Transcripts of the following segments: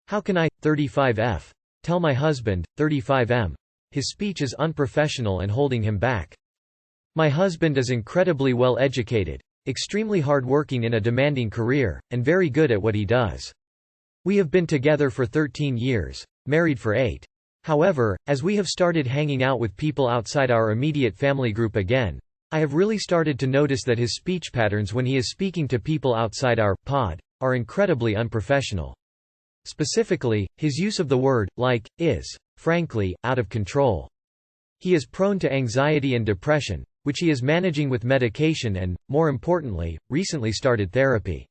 How can I, 35F, tell my husband, 35M? His speech is unprofessional and holding him back. My husband is incredibly well educated, extremely hard-working in a demanding career, and very good at what he does. We have been together for 13 years, married for 8. However, as we have started hanging out with people outside our immediate family group again, I have really started to notice that his speech patterns when he is speaking to people outside our pod are incredibly unprofessional. Specifically, his use of the word like is, frankly, out of control. He is prone to anxiety and depression, which he is managing with medication and, more importantly, recently started therapy.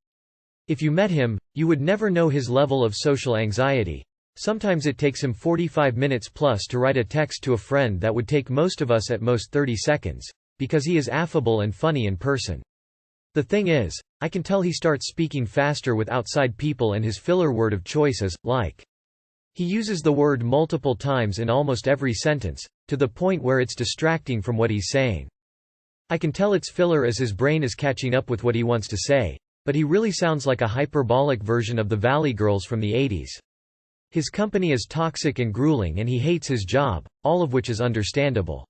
If you met him, you would never know his level of social anxiety. Sometimes it takes him 45 minutes plus to write a text to a friend that would take most of us at most 30 seconds, because he is affable and funny in person. The thing is, I can tell he starts speaking faster with outside people and his filler word of choice is, like. He uses the word multiple times in almost every sentence, to the point where it's distracting from what he's saying. I can tell it's filler as his brain is catching up with what he wants to say, but he really sounds like a hyperbolic version of the Valley Girls from the 80s. His company is toxic and grueling and he hates his job, all of which is understandable.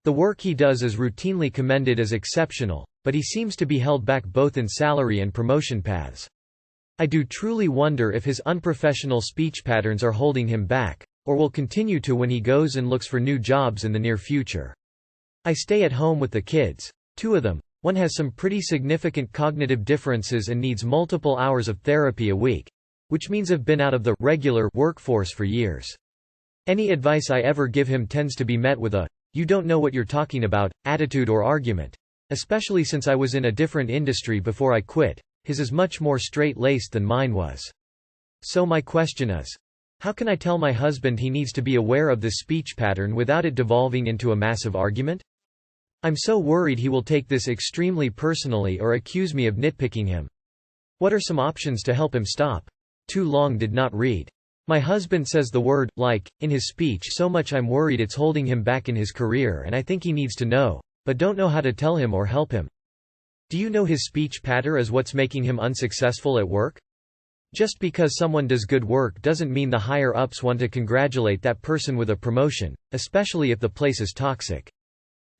The work he does is routinely commended as exceptional, but he seems to be held back both in salary and promotion paths. I do truly wonder if his unprofessional speech patterns are holding him back, or will continue to when he goes and looks for new jobs in the near future. I stay at home with the kids, 2 of them. One has some pretty significant cognitive differences and needs multiple hours of therapy a week, which means I've been out of the regular workforce for years. Any advice I ever give him tends to be met with a "you don't know what you're talking about" attitude or argument. Especially since I was in a different industry before I quit, his is much more straight-laced than mine was. So my question is, how can I tell my husband he needs to be aware of this speech pattern without it devolving into a massive argument? I'm so worried he will take this extremely personally or accuse me of nitpicking him. What are some options to help him stop? Too long did not read. My husband says the word like in his speech so much I'm worried it's holding him back in his career, and I think he needs to know, but don't know how to tell him or help him. Do you know his speech pattern is what's making him unsuccessful at work? Just because someone does good work doesn't mean the higher-ups want to congratulate that person with a promotion, especially if the place is toxic.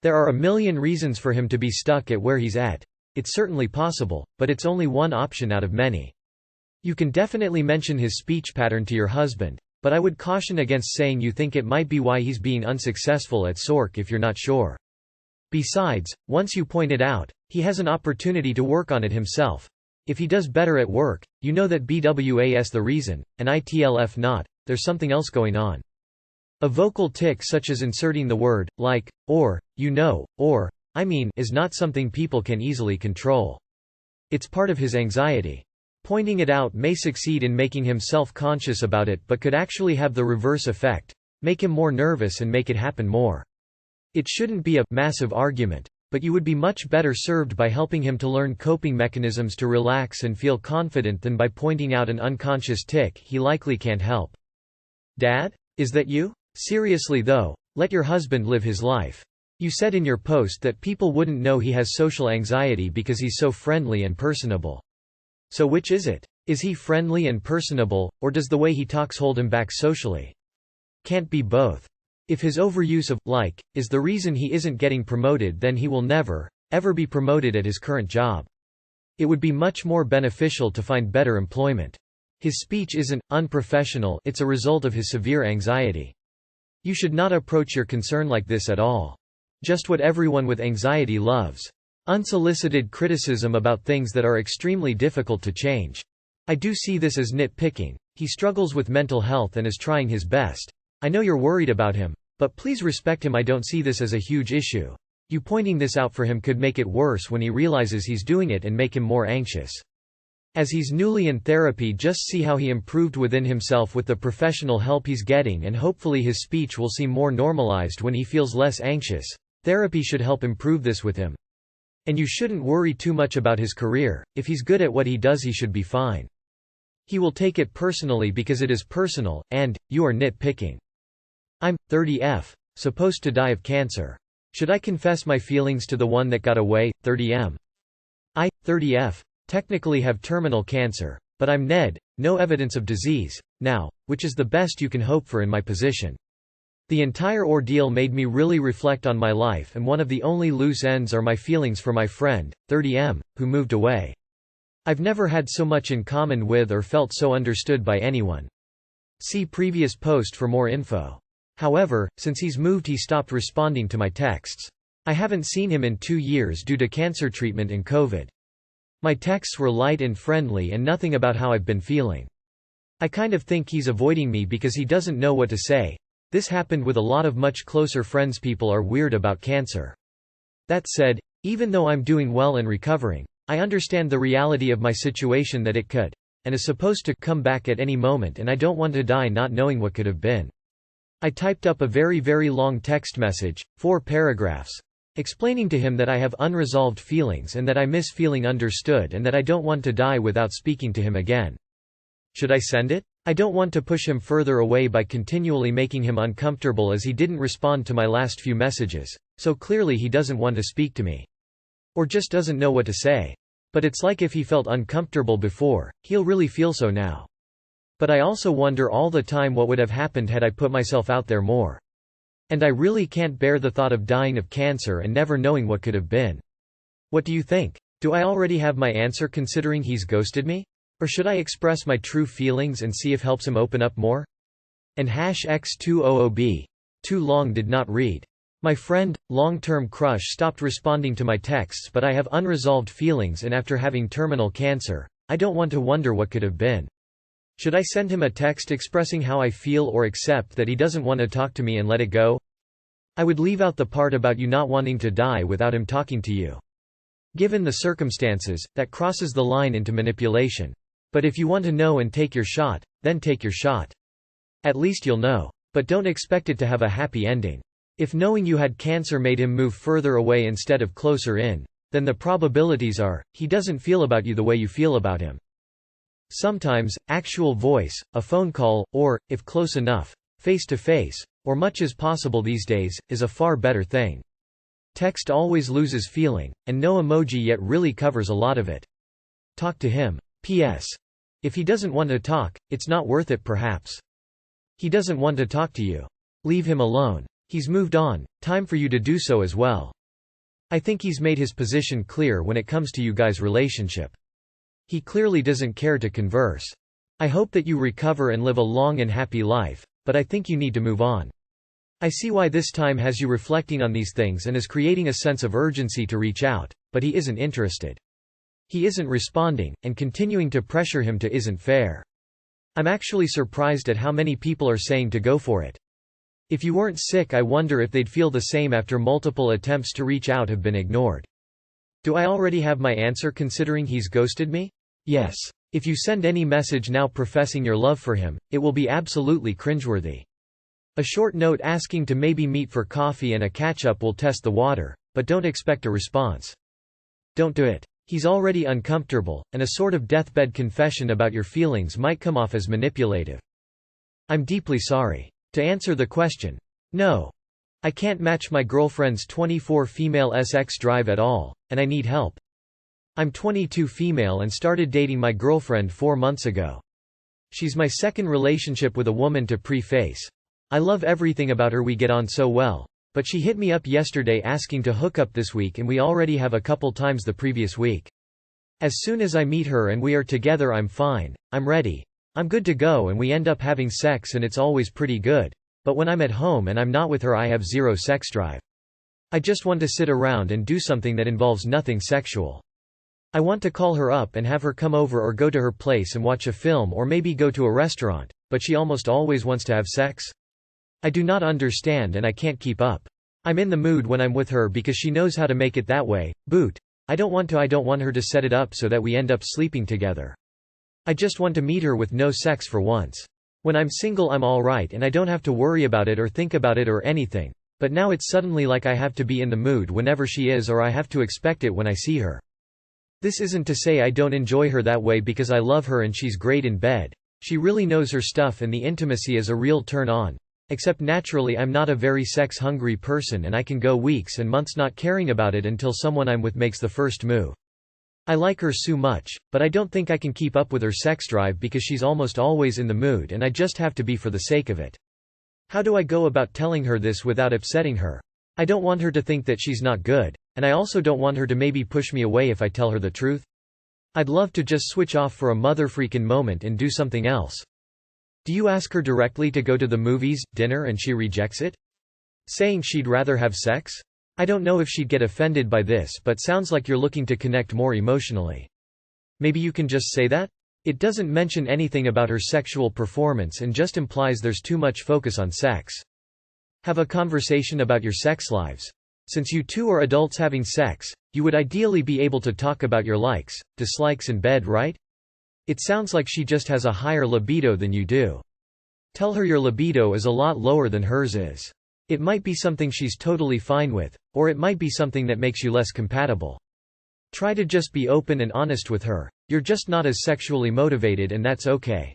There are a million reasons for him to be stuck at where he's at. It's certainly possible, but it's only one option out of many. You can definitely mention his speech pattern to your husband, but I would caution against saying you think it might be why he's being unsuccessful at work if you're not sure. Besides, once you point it out, he has an opportunity to work on it himself. If he does better at work, you know that BWAS the reason, and ITLF not, there's something else going on. A vocal tic such as inserting the word, like, or, you know, or, I mean, is not something people can easily control. It's part of his anxiety. Pointing it out may succeed in making him self-conscious about it but could actually have the reverse effect, make him more nervous and make it happen more. It shouldn't be a massive argument, but you would be much better served by helping him to learn coping mechanisms to relax and feel confident than by pointing out an unconscious tic he likely can't help. Dad? Is that you? Seriously though, let your husband live his life. You said in your post that people wouldn't know he has social anxiety because he's so friendly and personable. So which is it? Is he friendly and personable, or does the way he talks hold him back socially? Can't be both. If his overuse of like is the reason he isn't getting promoted, then he will never, ever be promoted at his current job. It would be much more beneficial to find better employment. His speech isn't unprofessional, it's a result of his severe anxiety. You should not approach your concern like this at all. Just what everyone with anxiety loves. Unsolicited criticism about things that are extremely difficult to change. I do see this as nitpicking. He struggles with mental health and is trying his best. I know you're worried about him, but please respect him. I don't see this as a huge issue. You pointing this out for him could make it worse when he realizes he's doing it and make him more anxious. As he's newly in therapy, just see how he improved within himself with the professional help he's getting, and hopefully his speech will seem more normalized when he feels less anxious. Therapy should help improve this with him. And you shouldn't worry too much about his career. If he's good at what he does, he should be fine. He will take it personally because it is personal, and you are nitpicking. I'm 30F, supposed to die of cancer. Should I confess my feelings to the one that got away, 30M? I, 30F, technically have terminal cancer, but I'm Ned, no evidence of disease, now, which is the best you can hope for in my position. The entire ordeal made me really reflect on my life, and one of the only loose ends are my feelings for my friend, 30M, who moved away. I've never had so much in common with or felt so understood by anyone. See previous post for more info. However, since he's moved he stopped responding to my texts. I haven't seen him in 2 years due to cancer treatment and COVID. My texts were light and friendly and nothing about how I've been feeling. I kind of think he's avoiding me because he doesn't know what to say. This happened with a lot of much closer friends. People are weird about cancer. That said, even though I'm doing well and recovering, I understand the reality of my situation, that it could, and is supposed to, come back at any moment, and I don't want to die not knowing what could have been. I typed up a very long text message, 4 paragraphs, explaining to him that I have unresolved feelings and that I miss feeling understood and that I don't want to die without speaking to him again. Should I send it? I don't want to push him further away by continually making him uncomfortable, as he didn't respond to my last few messages, so clearly he doesn't want to speak to me. Or just doesn't know what to say. But it's like if he felt uncomfortable before, he'll really feel so now. But I also wonder all the time what would have happened had I put myself out there more. And I really can't bear the thought of dying of cancer and never knowing what could have been. What do you think? Do I already have my answer considering he's ghosted me? Or should I express my true feelings and see if helps him open up more? And #X200B. Too long did not read. My friend, long-term crush stopped responding to my texts, but I have unresolved feelings, and after having terminal cancer, I don't want to wonder what could have been. Should I send him a text expressing how I feel, or accept that he doesn't want to talk to me and let it go? I would leave out the part about you not wanting to die without him talking to you. Given the circumstances, that crosses the line into manipulation. But if you want to know and take your shot, then take your shot. At least you'll know. But don't expect it to have a happy ending. If knowing you had cancer made him move further away instead of closer in, then the probabilities are, he doesn't feel about you the way you feel about him. Sometimes, actual voice, a phone call, or, if close enough, face-to-face, or much as possible these days, is a far better thing. Text always loses feeling, and no emoji yet really covers a lot of it. Talk to him. P.S. If he doesn't want to talk, it's not worth it perhaps. He doesn't want to talk to you. Leave him alone. He's moved on, time for you to do so as well. I think he's made his position clear when it comes to you guys' relationship. He clearly doesn't care to converse. I hope that you recover and live a long and happy life, but I think you need to move on. I see why this time has you reflecting on these things and is creating a sense of urgency to reach out, but he isn't interested. He isn't responding, and continuing to pressure him to isn't fair. I'm actually surprised at how many people are saying to go for it. If you weren't sick, I wonder if they'd feel the same after multiple attempts to reach out have been ignored. Do I already have my answer considering he's ghosted me? Yes. If you send any message now professing your love for him, it will be absolutely cringeworthy. A short note asking to maybe meet for coffee and a catch-up will test the water, but don't expect a response. Don't do it. He's already uncomfortable, and a sort of deathbed confession about your feelings might come off as manipulative. I'm deeply sorry. To answer the question, no. I can't match my girlfriend's 24 female SX drive at all, and I need help. I'm 22 female and started dating my girlfriend 4 months ago. She's my second relationship with a woman to preface. I love everything about her, we get on so well. But she hit me up yesterday asking to hook up this week, and we already have a couple times the previous week. As soon as I meet her and we are together, I'm fine, I'm ready, I'm good to go, and we end up having sex and it's always pretty good. But when I'm at home and I'm not with her, I have zero sex drive. I just want to sit around and do something that involves nothing sexual. I want to call her up and have her come over or go to her place and watch a film or maybe go to a restaurant, but she almost always wants to have sex. I do not understand and I can't keep up. I'm in the mood when I'm with her because she knows how to make it that way. Boot. I don't want her to set it up so that we end up sleeping together. I just want to meet her with no sex for once. When I'm single I'm alright and I don't have to worry about it or think about it or anything, but now it's suddenly like I have to be in the mood whenever she is, or I have to expect it when I see her. This isn't to say I don't enjoy her that way, because I love her and she's great in bed. She really knows her stuff and the intimacy is a real turn on. Except naturally I'm not a very sex-hungry person and I can go weeks and months not caring about it until someone I'm with makes the first move. I like her so much, but I don't think I can keep up with her sex drive because she's almost always in the mood and I just have to be for the sake of it. How do I go about telling her this without upsetting her? I don't want her to think that she's not good, and I also don't want her to maybe push me away if I tell her the truth. I'd love to just switch off for a motherfreaking moment and do something else. Do you ask her directly to go to the movies, dinner, and she rejects it? Saying she'd rather have sex? I don't know if she'd get offended by this, but sounds like you're looking to connect more emotionally. Maybe you can just say that? It doesn't mention anything about her sexual performance and just implies there's too much focus on sex. Have a conversation about your sex lives. Since you two are adults having sex, you would ideally be able to talk about your likes, dislikes in bed, right? It sounds like she just has a higher libido than you do. Tell her your libido is a lot lower than hers is. It might be something she's totally fine with, or it might be something that makes you less compatible. Try to just be open and honest with her. You're just not as sexually motivated and that's okay.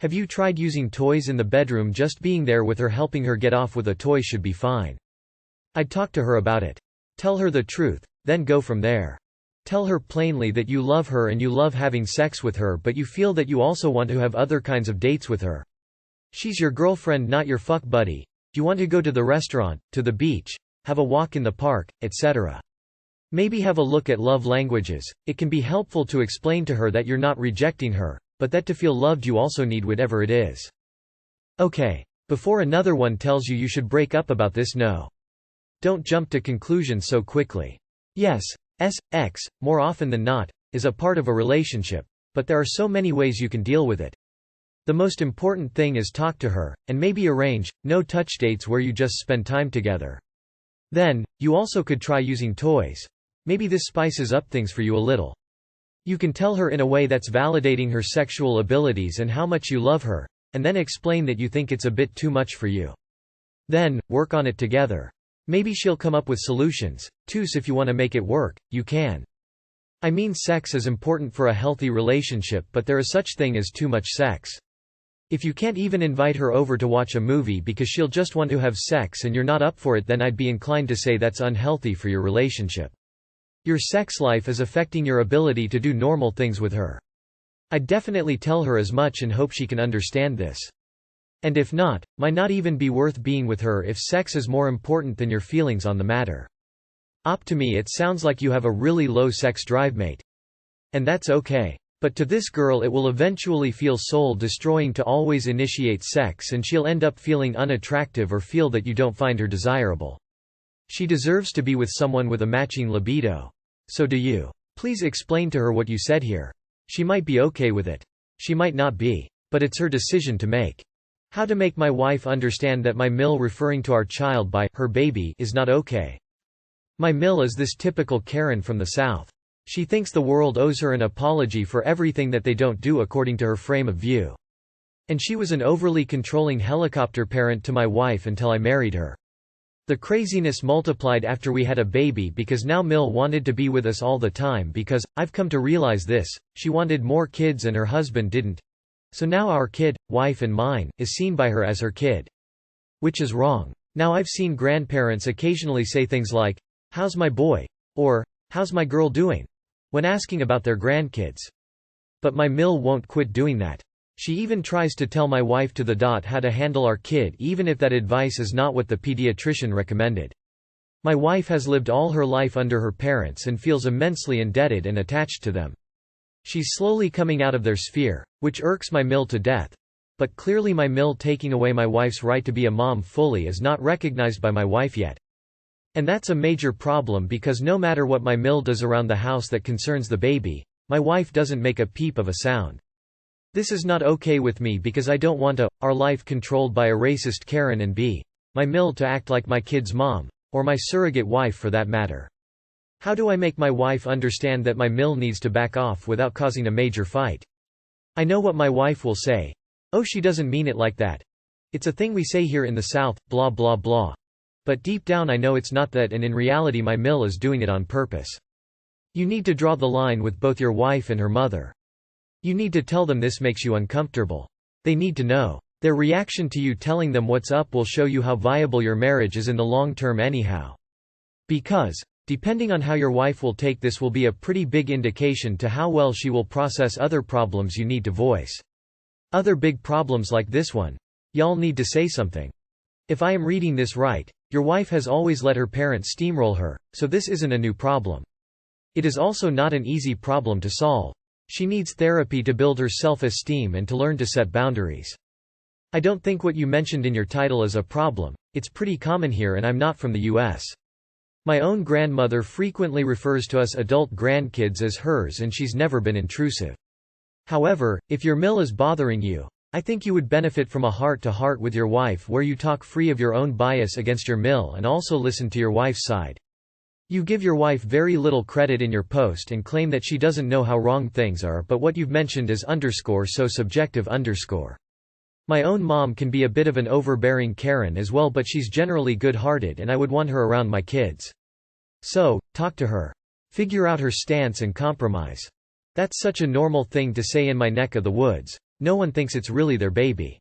Have you tried using toys in the bedroom? Just being there with her, helping her get off with a toy should be fine. I'd talk to her about it. Tell her the truth, then go from there. Tell her plainly that you love her and you love having sex with her, but you feel that you also want to have other kinds of dates with her. She's your girlfriend, not your fuck buddy. You want to go to the restaurant, to the beach, have a walk in the park, etc. Maybe have a look at love languages. It can be helpful to explain to her that you're not rejecting her, but that to feel loved you also need whatever it is. Okay. Before another one tells you should break up about this, no. Don't jump to conclusions so quickly. Yes, sex, more often than not, is a part of a relationship, but there are so many ways you can deal with it. The most important thing is talk to her, and maybe arrange no-touch dates where you just spend time together. Then, you also could try using toys. Maybe this spices up things for you a little. You can tell her in a way that's validating her sexual abilities and how much you love her, and then explain that you think it's a bit too much for you. Then, work on it together. Maybe she'll come up with solutions. If you want to make it work, you can. I mean, sex is important for a healthy relationship, but there is such thing as too much sex. If you can't even invite her over to watch a movie because she'll just want to have sex and you're not up for it, then I'd be inclined to say that's unhealthy for your relationship. Your sex life is affecting your ability to do normal things with her. I'd definitely tell her as much and hope she can understand this. And if not, might not even be worth being with her if sex is more important than your feelings on the matter. To me it sounds like you have a really low sex drive, mate. And that's okay. But to this girl it will eventually feel soul-destroying to always initiate sex, and she'll end up feeling unattractive or feel that you don't find her desirable. She deserves to be with someone with a matching libido. So do you. Please explain to her what you said here. She might be okay with it. She might not be. But it's her decision to make. How to make my wife understand that my mill, referring to our child by her baby, is not okay. My mill is this typical Karen from the South. She thinks the world owes her an apology for everything that they don't do according to her frame of view. And she was an overly controlling helicopter parent to my wife until I married her. The craziness multiplied after we had a baby because now Mill wanted to be with us all the time because, I've come to realize this, she wanted more kids and her husband didn't. So now our kid, wife and mine, is seen by her as her kid. Which is wrong. Now I've seen grandparents occasionally say things like, "How's my boy?" or, "How's my girl doing?" when asking about their grandkids. But my Mill won't quit doing that. She even tries to tell my wife to the dot how to handle our kid, even if that advice is not what the pediatrician recommended. My wife has lived all her life under her parents and feels immensely indebted and attached to them. She's slowly coming out of their sphere, which irks my Mill to death. But clearly my Mill taking away my wife's right to be a mom fully is not recognized by my wife yet. And that's a major problem because no matter what my Mill does around the house that concerns the baby, my wife doesn't make a peep of a sound. This is not okay with me because I don't want our life controlled by a racist Karen and my Mill to act like my kid's mom, or my surrogate wife for that matter. How do I make my wife understand that my Mill needs to back off without causing a major fight? I know what my wife will say. "Oh, she doesn't mean it like that. It's a thing we say here in the South, blah blah blah." But deep down I know it's not that, and in reality my Mill is doing it on purpose. You need to draw the line with both your wife and her mother. You need to tell them this makes you uncomfortable. They need to know. Their reaction to you telling them what's up will show you how viable your marriage is in the long term anyhow. Because Depending on how your wife will take this will be a pretty big indication to how well she will process other problems you need to voice. Other big problems like this one. Y'all need to say something. If I am reading this right, your wife has always let her parents steamroll her, so this isn't a new problem. It is also not an easy problem to solve. She needs therapy to build her self-esteem and to learn to set boundaries. I don't think what you mentioned in your title is a problem. It's pretty common here and I'm not from the US. My own grandmother frequently refers to us adult grandkids as hers and she's never been intrusive. However, if your mill is bothering you, I think you would benefit from a heart-to-heart with your wife where you talk free of your own bias against your mill and also listen to your wife's side. You give your wife very little credit in your post and claim that she doesn't know how wrong things are, but what you've mentioned is so subjective. My own mom can be a bit of an overbearing Karen as well, but she's generally good-hearted and I would want her around my kids. So, talk to her. Figure out her stance and compromise. That's such a normal thing to say in my neck of the woods. No one thinks it's really their baby.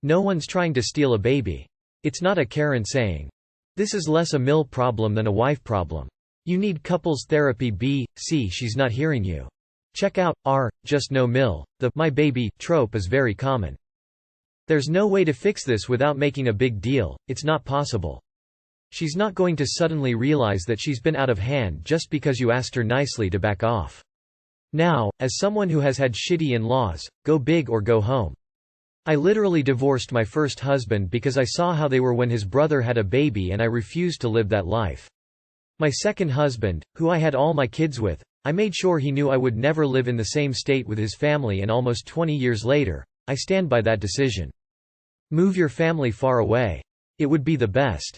No one's trying to steal a baby. It's not a Karen saying. This is less a mill problem than a wife problem. You need couples therapy. C. She's not hearing you. Check out just no mill. The my baby trope is very common. There's no way to fix this without making a big deal. It's not possible. She's not going to suddenly realize that she's been out of hand just because you asked her nicely to back off. Now, as someone who has had shitty in-laws, go big or go home. I literally divorced my first husband because I saw how they were when his brother had a baby and I refused to live that life. My second husband, who I had all my kids with, I made sure he knew I would never live in the same state with his family, and almost 20 years later, I stand by that decision. Move your family far away. It would be the best.